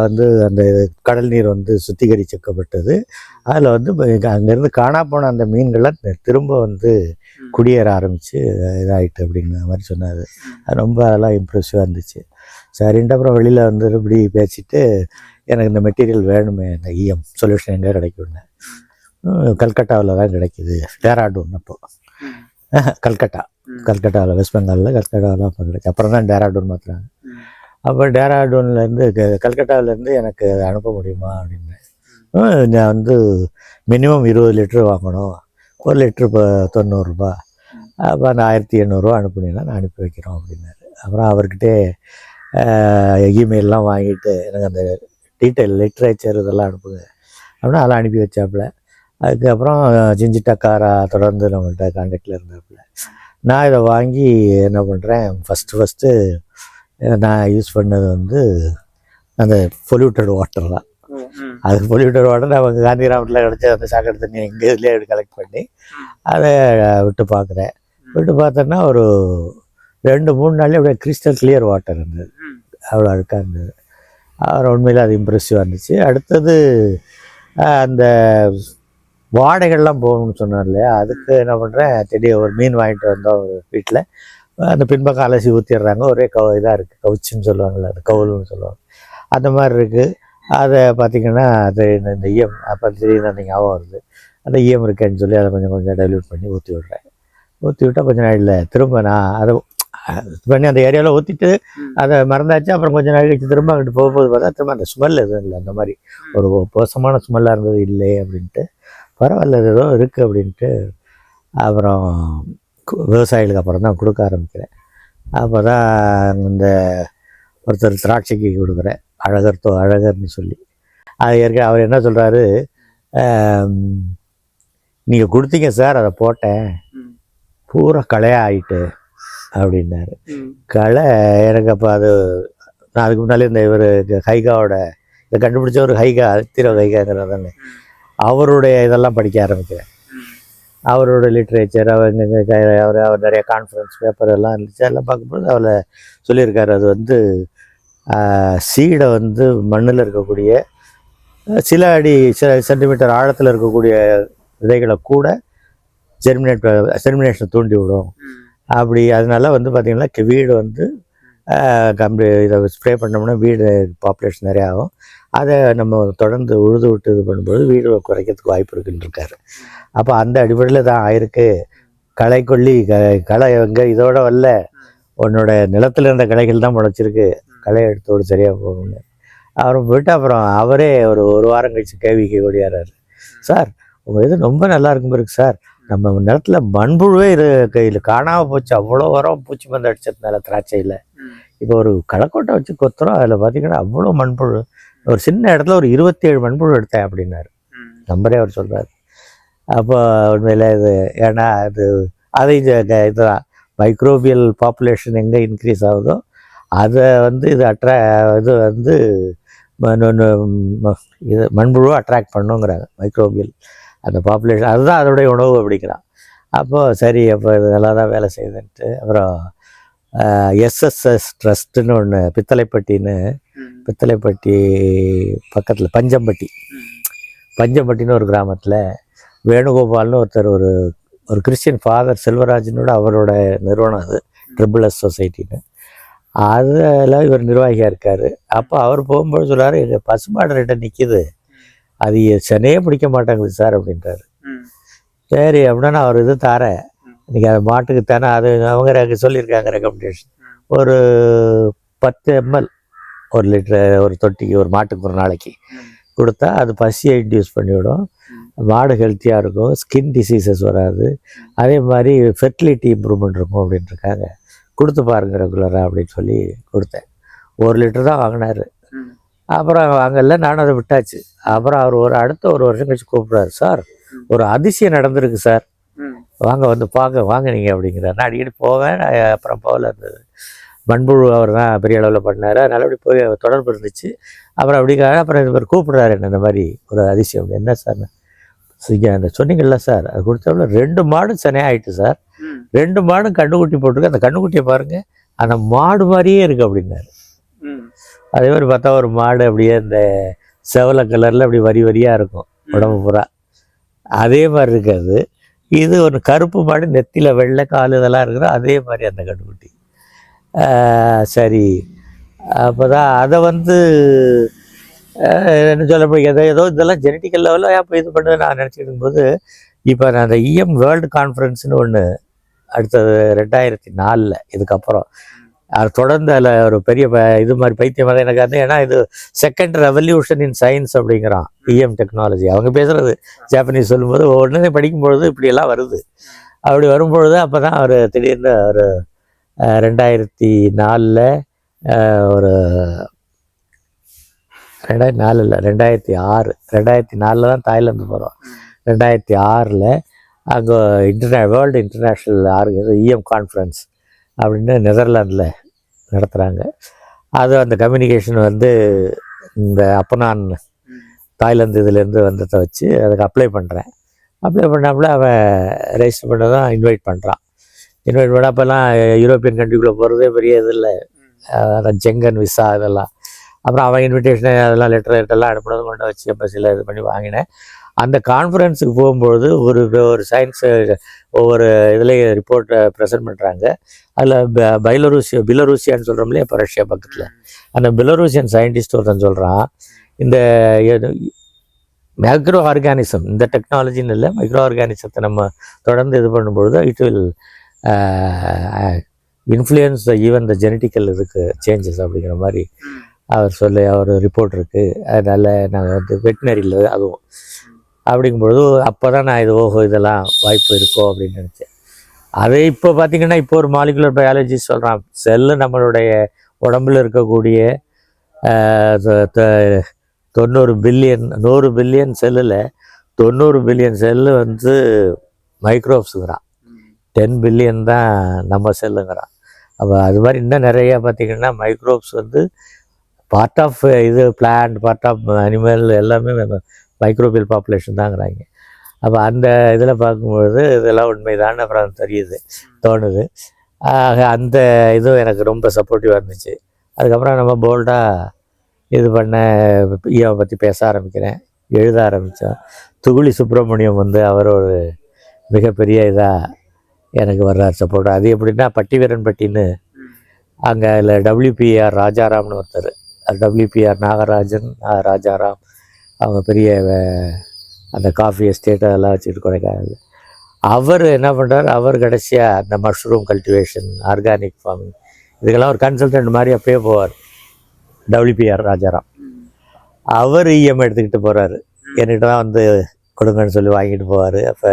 வந்து அந்த கடல் நீர் வந்து சுத்திகரிக்கப்பட்டது. அதில் வந்து அங்கேருந்து காணா போன அந்த மீன்கள்லாம் திரும்ப வந்து குடியேற ஆரம்பித்து இதாகிட்டு அப்படிங்கிற மாதிரி சொன்னார். அது ரொம்ப அதெல்லாம் இம்ப்ரெசிவாக இருந்துச்சு. சரின்ட்டு அப்புறம் வெளியில் வந்து இப்படி பேசிட்டு எனக்கு இந்த மெட்டீரியல் வேணுமே, இந்த இஎம் சொல்யூஷன் எங்கே கிடைக்கும்னு. கல்கட்டாவில் தான் கிடைக்குது, டேராடூன். அப்போ கல்கட்டாவில் வெஸ்ட் பெங்காலில் கல்கட்டாவில் அப்போ கிடைக்கும். அப்புறம் தான் டேராடூன் மாற்றுறாங்க. அப்போ டேராடூன்லேருந்து கல்கட்டாவிலேருந்து எனக்கு அனுப்ப முடியுமா அப்படின்னு. நான் வந்து மினிமம் 20 லிட்டரு வாங்கணும், 1 லிட்ரு இப்போ 90 ரூபா, அப்போ அந்த 1800 அனுப்புனீங்கன்னா நான் அனுப்பி வைக்கிறோம் அப்படின்னாரு. அப்புறம் அவர்கிட்டே இமெயிலெலாம் வாங்கிட்டு எனக்கு அந்த டீட்டெயில் லிட்ரேச்சர் இதெல்லாம் அனுப்புங்க அப்படின்னா அதெல்லாம் அனுப்பி வச்சாப்புல. அதுக்கப்புறம் ஜிஞ்சிட்டக்காரா தொடர்ந்து நம்மள்கிட்ட கான்டாக்டில் இருந்தாப்புல. நான் இதை வாங்கி என்ன பண்ணுறேன், ஃபஸ்ட்டு நான் யூஸ் பண்ணது வந்து அந்த பொல்யூட்டட் வாட்டர் தான். அது பொல்யூட்டட் வாட்டர் நமக்கு காந்தி கிராமத்தில் கிடச்ச அந்த சாக்கடை தண்ணி எங்கள் இதுலேயே கலெக்ட் பண்ணி அதை விட்டு பார்க்குறேன். விட்டு பார்த்தோன்னா ஒரு 2-3 நாள்லேயே அப்படியே கிறிஸ்டல் கிளியர் வாட்டர் இருந்தது, அவ்வளோ அழுக்காக இருந்தது. அப்புறம் உண்மையில் அது இம்ப்ரெசிவாக இருந்துச்சு. அடுத்தது அந்த வாடைகள்லாம் போகணும்னு சொன்னார் இல்லையா, அதுக்கு என்ன பண்ணுறேன், திடீர் ஒரு மீன் வாங்கிட்டு வந்தோம் ஒரு வீட்டில். அந்த பின்பக்கம் அலசி ஊற்றிடுறாங்க, ஒரே இதாக இருக்குது, கவுச்சின்னு சொல்லுவாங்கள்ல, அது கவுல்னு சொல்லுவாங்க, அந்த மாதிரி இருக்குது. அதை பார்த்திங்கன்னா அது இந்த இஎம் அப்போ திடீர்னு அந்த ஞாபகம் வருது, அந்த இஎம் இருக்கேன்னு சொல்லி அதை கொஞ்சம் டைல்யூட் பண்ணி ஊற்றி விட்றேன். ஊற்றி விட்டால் கொஞ்சம் நாளில் திரும்ப நான் அதை பண்ணி அந்த ஏரியாவில் ஊற்றிட்டு அதை மறந்தாச்சு. அப்புறம் கொஞ்சம் நாள் கழிச்சு திரும்ப அங்கிட்டு போகும்போது பார்த்தா திரும்ப அந்த ஸ்மெல் எதுவும் இல்லை, அந்த மாதிரி ஒரு மோசமான ஸ்மெல்லாக இருந்தது இல்லை அப்படின்ட்டு. பரவாயில்ல ஏதோ இருக்குது அப்படின்ட்டு அப்புறம் விவசாயிகளுக்கு அப்புறம் தான் கொடுக்க ஆரம்பிக்கிறேன். அப்போ தான் இந்த ஒருத்தர் திராட்சைக்கு கொடுக்குறேன், அழகர்னு சொல்லி. அது ஏற்கனவே அவர் என்ன சொல்கிறாரு, நீங்கள் கொடுத்தீங்க சார், அதை போட்டேன், பூரா களையாக ஆயிட்டு அப்படின்னாரு. களை எனக்கு அப்போ அது நான் அதுக்கு முன்னாலே இந்த இவர் ஹைகாவோட இதை கண்டுபிடிச்ச ஒரு ஹைகாங்கிறது தானே, அவருடைய இதெல்லாம் படிக்க ஆரம்பிக்கிறேன். அவரோட லிட்ரேச்சர் அவர் நிறைய கான்ஃபரன்ஸ் பேப்பர் எல்லாம் இருந்துச்சு. அதெல்லாம் பார்க்கும்போது அவரை சொல்லியிருக்காரு, அது வந்து சீடை வந்து மண்ணில் இருக்கக்கூடிய சில சென்டிமீட்டர் ஆழத்தில் இருக்கக்கூடிய விதைகளை கூட ஜெர்மினேஷனை தூண்டி விடும் அப்படி. அதனால வந்து பார்த்திங்கன்னா வீடு வந்து இதை ஸ்ப்ரே பண்ணோம்னா வீடு பாப்புலேஷன் நிறையா ஆகும். அதை நம்ம தொடர்ந்து உழுது விட்டு இது பண்ணும்போது வீடு குறைக்கிறதுக்கு வாய்ப்பு இருக்குன்னு இருக்காரு. அப்போ அந்த அடிப்படையில் தான் ஆயிருக்கு. களை கொல்லி களை எங்கே இதோட வரல, உன்னோட நிலத்தில் இருந்த களைகள் தான் முளைச்சிருக்கு, களை எடுத்தோடு சரியாக போகணும்னு. அப்புறம் போயிட்டு அப்புறம் அவரே ஒரு வாரம் கழிச்சு கேவிக்கு ஓடியாராரு. சார் உங்கள் இது ரொம்ப நல்லா இருக்கும் இருக்கு சார், நம்ம நிலத்தில் மண்புழுவே கையில் காணாமல் போச்சு, அவ்வளோ வாரம் பூச்சி மருந்து அடிச்சதுனால திராட்சையில். இப்போ ஒரு களைக்கோட்டை வச்சு கொத்துறோம், அதில் பார்த்தீங்கன்னா அவ்வளோ மண்புழு, ஒரு சின்ன இடத்துல ஒரு 27 மண்புழு எடுத்தேன் அப்படின்னாரு. நம்பரே அவர் சொல்கிறார். அப்போ உண்மையில் இது ஏன்னா அதை இதுதான் மைக்ரோபியல் பாப்புலேஷன் எங்கே இன்க்ரீஸ் ஆகுதோ அதை வந்து இது இது வந்து இது மண்புழுவை அட்ராக்ட் பண்ணுங்கிறாங்க, மைக்ரோபியல் அந்த பாப்புலேஷன், அதுதான் அதோடைய உணவு அப்படிங்கிறான். அப்போது சரி, அப்போ இது நல்லா தான் வேலை செய்யுதுன்ட்டு அப்புறம் எஸ்எஸ்எஸ் ட்ரஸ்ட்டுன்னு ஒன்று பித்தளைப்பட்டி பக்கத்தில் பஞ்சம்பட்டின்னு ஒரு கிராமத்தில் வேணுகோபால்னு ஒருத்தர் ஒரு கிறிஸ்டியன் ஃபாதர் செல்வராஜனோட அவரோட நிறுவனம் அது ட்ரிபிள் சொசைட்டின்னு, அதில் இவர் நிர்வாகியாக இருக்கார். அப்போ அவர் போகும்போது சொல்கிறாரு, எங்கள் பசுமாடு ரெட்டை நிற்கிது, அது சனையே பிடிக்க மாட்டேங்குது சார் அப்படின்றாரு. சரி அப்படின்னா நான் ஒரு இது தாரேன், இன்றைக்கி அது மாட்டுக்கு தானே, அது அவங்க சொல்லியிருக்காங்க ரெக்கமெண்டேஷன், ஒரு 10 ml 1 லிட்டரு ஒரு தொட்டிக்கு ஒரு மாட்டுக்கு ஒரு நாளைக்கு கொடுத்தா அது பசியை இன்டியூஸ் பண்ணிவிடும், மாடு ஹெல்த்தியாக இருக்கும், ஸ்கின் டிசீசஸ் வராது, அதே மாதிரி ஃபெர்டிலிட்டி இம்ப்ரூவ்மெண்ட் இருக்கும் அப்படின்ட்டுருக்காங்க, கொடுத்து பாருங்க ரெகுலராக அப்படின்னு சொல்லி கொடுத்தேன். 1 லிட்டர் தான் வாங்கினார். அப்புறம் வாங்கல, நானும் அதை விட்டாச்சு. அப்புறம் அவர் அடுத்த ஒரு வருஷம் கழிச்சு கூப்பிட்றாரு, சார் ஒரு அதிசயம் நடந்திருக்கு சார், வாங்க வந்து வாங்க நீங்கள் அப்படிங்கிறார். நான் அடிக்கடி போவேன், அப்புறம் போகல இருந்தது. மண்புழு அவர் தான் பெரிய அளவில் பண்ணார், அதனால் அப்படி போய் தொடர்பு இருந்துச்சு. அப்புறம் அப்புறம் இது கூப்பிட்றாரு என்ன, இந்த மாதிரி ஒரு அதிசயம். என்ன சார் அந்த சொன்னீங்கல்ல சார், அது கொடுத்தப்பல 2 மாடும் சனையாயிட்டு சார், 2 மாடும் கண்ணுக்குட்டி போட்டிருக்கு, அந்த கண்ணுக்குட்டியை பாருங்கள், அந்த மாடு மாதிரியே இருக்குது அப்படின்னாரு. அதே மாதிரி பார்த்தா ஒரு மாடு அப்படியே இந்த செவலை கலரில் அப்படி வரியாக இருக்கும் உடம்பு பூரா, அதே மாதிரி இருக்காது. இது ஒரு கருப்பு மாடு, நெத்தியில் வெள்ளை கால் இதெல்லாம் இருக்குது, அதே மாதிரி அந்த கண்ணுக்குட்டி. சரி அப்போ தான் அதை வந்து என்ன சொல்ல முடியும், ஏதோ இதெல்லாம் ஜெனட்டிக்கல் லெவலில் அப்போ இது பண்ணு நான் நினச்சிட்டு இருக்கும்போது, இப்போ நான் அந்த இஎம் வேர்ல்டு கான்ஃபரன்ஸ்னு ஒன்று அடுத்தது 2004 இதுக்கப்புறம் அது தொடர்ந்து அதில் ஒரு பெரிய இது மாதிரி பைத்தியம் தான் எனக்கு அது. ஏன்னா இது செகண்ட் ரெவல்யூஷன் இன் சயின்ஸ் அப்படிங்கிறான் இஎம் டெக்னாலஜி. அவங்க பேசுகிறது ஜாப்பனீஸ் சொல்லும்போது ஒன்று படிக்கும்பொழுது இப்படியெல்லாம் வருது. அப்படி வரும்பொழுது அப்போ தான் அவர் திடீர்னு ஒரு 2004 ஒரு 2004 இல்லை 2006 2004 தான் தாய்லாந்து போகிறோம். 2006 அங்கே வேர்ல்டு இன்டர்நேஷ்னல் இஎம் கான்ஃபரன்ஸ் அப்படின்னு நெதர்லாண்டில் நடத்துகிறாங்க. அது அந்த கம்யூனிகேஷன் வந்து இந்த அப்போ நான் தாய்லாந்து இதுலேருந்து வந்ததை வச்சு அதுக்கு அப்ளை பண்ணாப்புல அவன் ரெஜிஸ்டர் பண்ண தான் இன்வைட் பண்ணுறான். இன்வைட் பண்ண அப்போல்லாம் யூரோப்பியன் கண்ட்ரிக்குள்ளே போகிறதே பெரிய இது இல்லை, அதான் ஜெங்கன் விசா இதெல்லாம். அப்புறம் அவன் இன்விடேஷனை அதெல்லாம் லெட்டர்லாம் அனுப்புனது கொண்டு வச்சு எம்பசியில் இது பண்ணி வாங்கினேன். அந்த கான்ஃபரன்ஸுக்கு போகும்பொழுது ஒரு சயின்ஸ் ஒவ்வொரு இதுலேயும் ரிப்போர்ட்டை ப்ரெசென்ட் பண்ணுறாங்க. அதில் பிலரூசியான்னு சொல்கிறோம் இல்லையா, இப்போ ரஷ்யா பக்கத்தில், அந்த பிலரூசியன் சயின்டிஸ்ட் ஒருத்தன் சொல்கிறான், இந்த மைக்ரோ ஆர்கானிசம், இந்த டெக்னாலஜின்னு இல்லை, மைக்ரோ ஆர்கானிசத்தை நம்ம தொடர்ந்து இது பண்ணும்பொழுது it will influence even the genetical இதுக்கு சேஞ்சஸ் அப்படிங்கிற மாதிரி அவர் ரிப்போர்ட் இருக்குது. அதனால் நாங்கள் வந்து வெட்டினரியில் அதுவும் அப்படிங்கும்பொழுது அப்போ தான் நான் இதெல்லாம் வாய்ப்பு இருக்கோ அப்படின்னு நினச்சேன். அதே இப்போ பார்த்திங்கன்னா இப்போ ஒரு மாலிகுலர் பயாலஜிஸ்ட் சொல்கிறான், செல்லு நம்மளுடைய உடம்பில் இருக்கக்கூடிய 100 பில்லியன் செல்லில் 90 பில்லியன் செல்லு வந்து மைக்ரோப்ஸுங்கிறான், 10 பில்லியன் தான் நம்ம செல்லுங்கிறான். அப்போ அது மாதிரி இன்னும் நிறையா பார்த்திங்கன்னா மைக்ரோப்ஸ் வந்து பார்ட் ஆஃப் இது பிளான்ட், பார்ட் ஆஃப் அனிமல் எல்லாமே மைக்ரோபியல் பாப்புலேஷன் தாங்கிறாங்க. அப்போ அந்த இதில் பார்க்கும்பொழுது இதெல்லாம் உண்மைதான் அப்புறம் தோணுது. அந்த இதுவும் எனக்கு ரொம்ப சப்போர்ட்டிவாக இருந்துச்சு. அதுக்கப்புறம் நம்ம போல்டாக இது பண்ண ஈவை பற்றி பேச ஆரம்பிக்கிறேன், எழுத ஆரம்பித்தோம். துகுளி சுப்பிரமணியம் வந்து அவர் ஒரு மிகப்பெரிய இதாக எனக்கு வர்றார் சப்போர்ட். அது எப்படின்னா பட்டிவீரன்பட்டின்னு அங்கே இல்லை WPR ராஜாராம்னு ஒருத்தர், WPR நாகராஜன் ராஜாராம், அவங்க பெரிய அந்த காஃபி எஸ்டேட் அதெல்லாம் வச்சுட்டு கொடைக்கானல். அவர் என்ன பண்ணுறார், அவர் கடைசியாக அந்த மஷ்ரூம் கல்டிவேஷன், ஆர்கானிக் ஃபார்மிங் இதுக்கெல்லாம் ஒரு கன்சல்டன்ட் மாதிரி அப்பயே போவார் WPR ராஜாராம். அவர் இஎம் எடுத்துக்கிட்டு போகிறாரு, என்கிட்ட தான் வந்து கொடுங்கன்னு சொல்லி வாங்கிட்டு போவார். அப்போ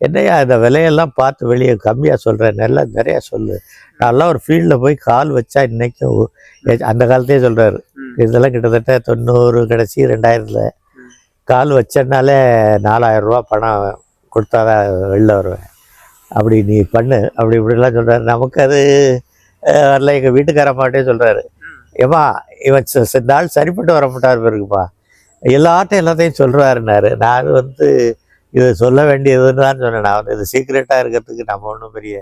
என்னையா இந்த விலையெல்லாம் பார்த்து வெளியே கம்மியாக சொல்கிறேன், நிறையா சொல்லு, நான்லாம் ஒரு ஃபீல்டில் போய் கால் வச்சா இன்றைக்கும் அந்த காலத்தையே சொல்கிறாரு. இதெல்லாம் கிட்டத்தட்ட 90 கடைசி 2000 கால் வச்சனாலே 4000 ரூபா பணம் கொடுத்தாதான் வெளில வருவேன், அப்படி நீ பண்ணு அப்படி இப்படிலாம் சொல்கிறாரு. நமக்கு அது வரல. எங்கள் வீட்டுக்காரம்மாட்டே சொல்கிறாரு, ஏம்மா இவன் இந்த ஆள் சரிப்பட்டு வர மாட்டார் பிறகுப்பா, எல்லாத்தையும் சொல்கிறாருன்னாரு. நான் வந்து இது சொல்ல வேண்டியதுன்னு தான் சொன்னேன். நான் வந்து இது சீக்ரெட்டாக இருக்கிறதுக்கு நம்ம ஒன்றும் பெரிய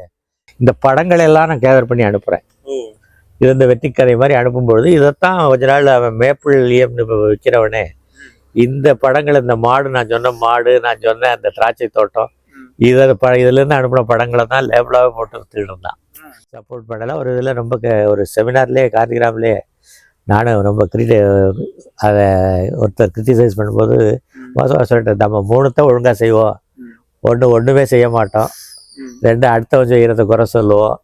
இந்த படங்களை எல்லாம் நான் கேதர் பண்ணி அனுப்புகிறேன். இது இந்த வெற்றிக்கதை மாதிரி அனுப்பும்பொழுது இதைத்தான் கொஞ்ச நாள் அவன் மேப்பிள் இஎம்னு இப்போ விற்கிறவனே இந்த படங்கள், இந்த மாடு நான் சொன்ன அந்த திராட்சை தோட்டம் இதுலேருந்து அனுப்பின படங்களை தான் லேபிளாகவே போட்டு எடுத்துக்கிட்டு இருந்தான். சப்போர்ட் பண்ணலை. ஒரு இதில் ரொம்ப ஒரு செமினார்லேயே காந்திகிராம்லேயே நானும் ரொம்ப அதை ஒருத்தர் கிரிட்டிசைஸ் பண்ணும்போது மோசமாக சொல்லிட்டேன், நம்ம 3 ஒழுங்காக செய்வோம், ஒன்றுமே செய்ய மாட்டோம், 2 அடுத்தவன் செய்கிறத குறை சொல்லுவோம்,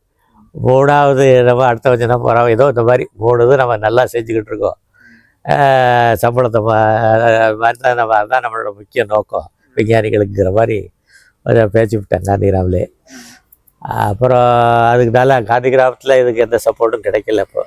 3வது நம்ம அடுத்தவன் தான் போகிறோம், ஏதோ இந்த மாதிரி 3 நம்ம நல்லா செஞ்சுக்கிட்டு இருக்கோம், சம்பளத்தை மாதிரி தான் நம்ம, அதுதான் நம்மளோட முக்கிய நோக்கம் விஞ்ஞானிகளுக்குங்கிற மாதிரி கொஞ்சம் பேச்சு விட்டேன் காந்திகிராம்லே. அப்புறம் அதுக்குனால காந்திகிராமத்தில் இதுக்கு எந்த சப்போர்ட்டும் கிடைக்கல இப்போ.